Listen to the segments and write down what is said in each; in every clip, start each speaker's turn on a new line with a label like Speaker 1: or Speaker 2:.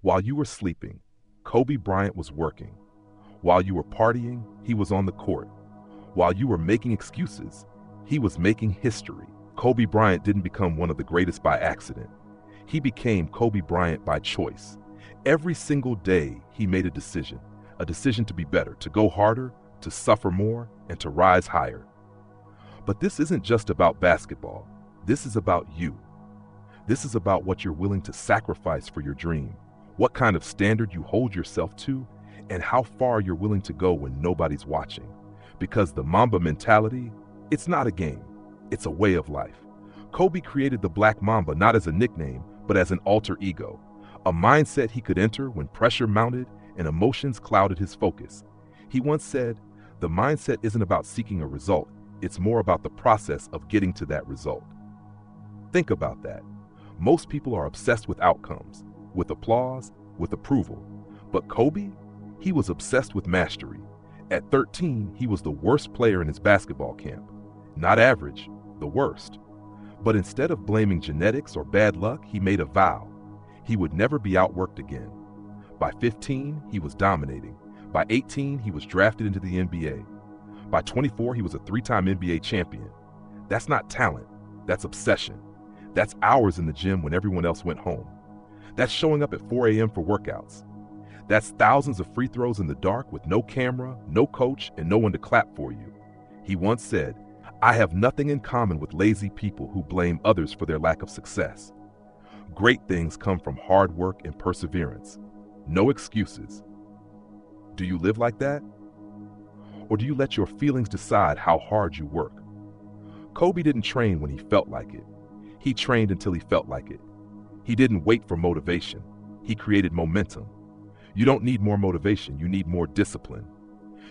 Speaker 1: While you were sleeping, Kobe Bryant was working. While you were partying, he was on the court. While you were making excuses, he was making history. Kobe Bryant didn't become one of the greatest by accident. He became Kobe Bryant by choice. Every single day, he made a decision to be better, to go harder, to suffer more, and to rise higher. But this isn't just about basketball. This is about you. This is about what you're willing to sacrifice for your dream, what kind of standard you hold yourself to, and how far you're willing to go when nobody's watching. Because the Mamba Mentality, it's not a game, it's a way of life. Kobe created the Black Mamba not as a nickname, but as an alter ego, a mindset he could enter when pressure mounted and emotions clouded his focus. He once said, "The mindset isn't about seeking a result, it's more about the process of getting to that result." Think about that. Most people are obsessed with outcomes, with applause, with approval. But Kobe, he was obsessed with mastery. At 13, he was the worst player in his basketball camp. Not average, the worst. But instead of blaming genetics or bad luck, he made a vow. He would never be outworked again. By 15, he was dominating. By 18, he was drafted into the NBA. By 24, he was a 3-time NBA champion. That's not talent, that's obsession. That's hours in the gym when everyone else went home. That's showing up at 4 a.m. for workouts. That's thousands of free throws in the dark with no camera, no coach, and no one to clap for you. He once said, "I have nothing in common with lazy people who blame others for their lack of success. Great things come from hard work and perseverance. No excuses." Do you live like that? Or do you let your feelings decide how hard you work? Kobe didn't train when he felt like it. He trained until he felt like it. He didn't wait for motivation. He created momentum. You don't need more motivation, you need more discipline.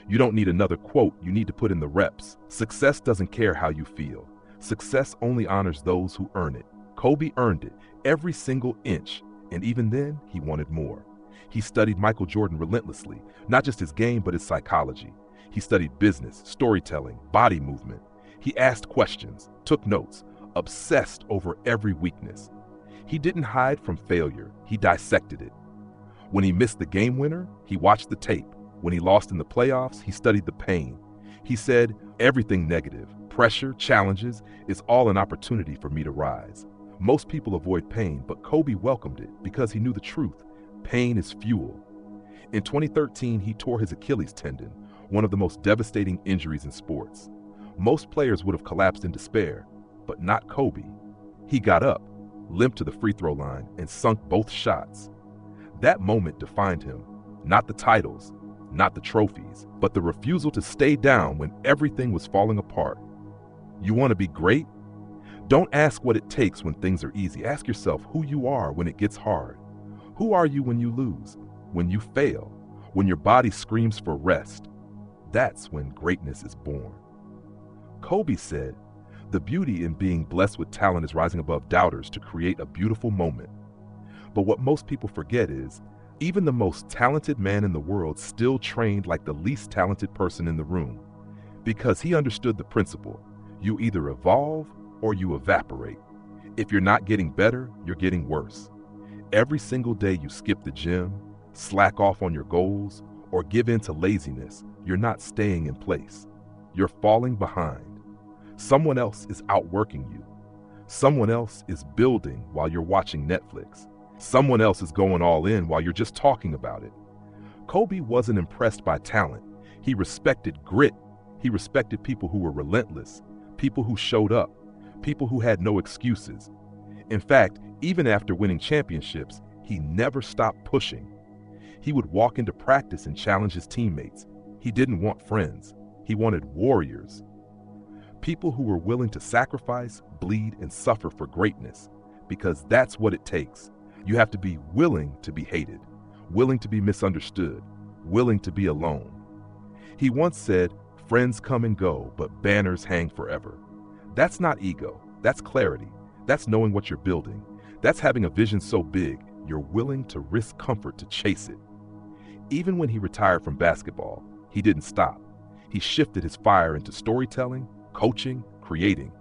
Speaker 1: You don't need another quote, you need to put in the reps. Success doesn't care how you feel. Success only honors those who earn it. Kobe earned it, every single inch, and even then, he wanted more. He studied Michael Jordan relentlessly, not just his game, but his psychology. He studied business, storytelling, body movement. He asked questions, took notes, obsessed over every weakness. He didn't hide from failure, he dissected it. When he missed the game winner, he watched the tape. When he lost in the playoffs, he studied the pain. He said, "Everything negative, pressure, challenges, is all an opportunity for me to rise." Most people avoid pain, but Kobe welcomed it because he knew the truth. Pain is fuel. In 2013, he tore his Achilles tendon, one of the most devastating injuries in sports. Most players would have collapsed in despair, but not Kobe. He got up, limped to the free throw line, and sunk both shots. That moment defined him, not the titles, not the trophies, but the refusal to stay down when everything was falling apart. You want to be great? Don't ask what it takes when things are easy. Ask yourself who you are when it gets hard. Who are you when you lose, when you fail, when your body screams for rest? That's when greatness is born. Kobe said, "The beauty in being blessed with talent is rising above doubters to create a beautiful moment." But what most people forget is, even the most talented man in the world still trained like the least talented person in the room. Because he understood the principle, you either evolve or you evaporate. If you're not getting better, you're getting worse. Every single day you skip the gym, slack off on your goals, or give in to laziness, you're not staying in place. You're falling behind. Someone else is outworking you. Someone else is building while you're watching Netflix. Someone else is going all in while you're just talking about it. Kobe wasn't impressed by talent. He respected grit. He respected people who were relentless, people who showed up, people who had no excuses. In fact, even after winning championships, he never stopped pushing. He would walk into practice and challenge his teammates. He didn't want friends. He wanted warriors. People who were willing to sacrifice, bleed, and suffer for greatness, because that's what it takes. You have to be willing to be hated, willing to be misunderstood, willing to be alone. He once said, "Friends come and go, but banners hang forever." That's not ego, that's clarity. That's knowing what you're building. That's having a vision so big, you're willing to risk comfort to chase it. Even when he retired from basketball, he didn't stop. He shifted his fire into storytelling, coaching, creating.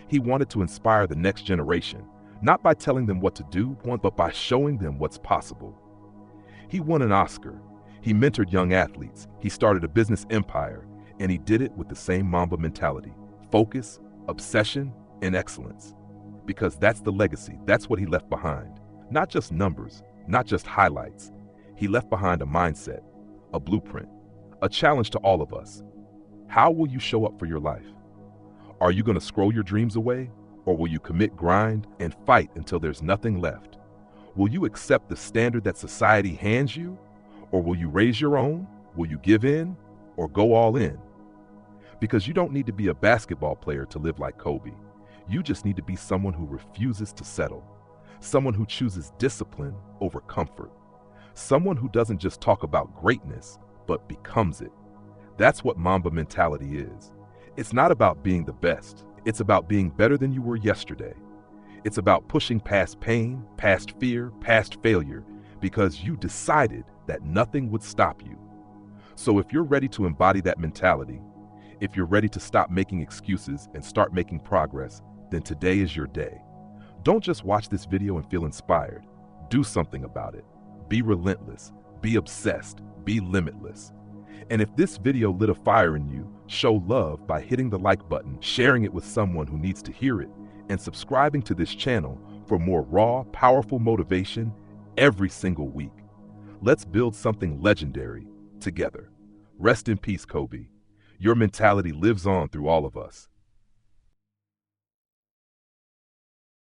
Speaker 1: He wanted to inspire the next generation, not by telling them what to do, but by showing them what's possible. He won an Oscar. He mentored young athletes. He started a business empire. And he did it with the same Mamba mentality: focus, obsession, and excellence. Because that's the legacy. That's what he left behind. Not just numbers, not just highlights. He left behind a mindset, a blueprint, a challenge to all of us. How will you show up for your life? Are you going to scroll your dreams away? Or will you commit, grind, and fight until there's nothing left? Will you accept the standard that society hands you? Or will you raise your own? Will you give in or go all in? Because you don't need to be a basketball player to live like Kobe. You just need to be someone who refuses to settle. Someone who chooses discipline over comfort. Someone who doesn't just talk about greatness, but becomes it. That's what Mamba mentality is. It's not about being the best. It's about being better than you were yesterday. It's about pushing past pain, past fear, past failure, because you decided that nothing would stop you. So if you're ready to embody that mentality, if you're ready to stop making excuses and start making progress, then today is your day. Don't just watch this video and feel inspired. Do something about it. Be relentless, be obsessed, be limitless. And if this video lit a fire in you, show love by hitting the like button, sharing it with someone who needs to hear it, and subscribing to this channel for more raw, powerful motivation every single week. Let's build something legendary together. Rest in peace, Kobe. Your mentality lives on through all of us.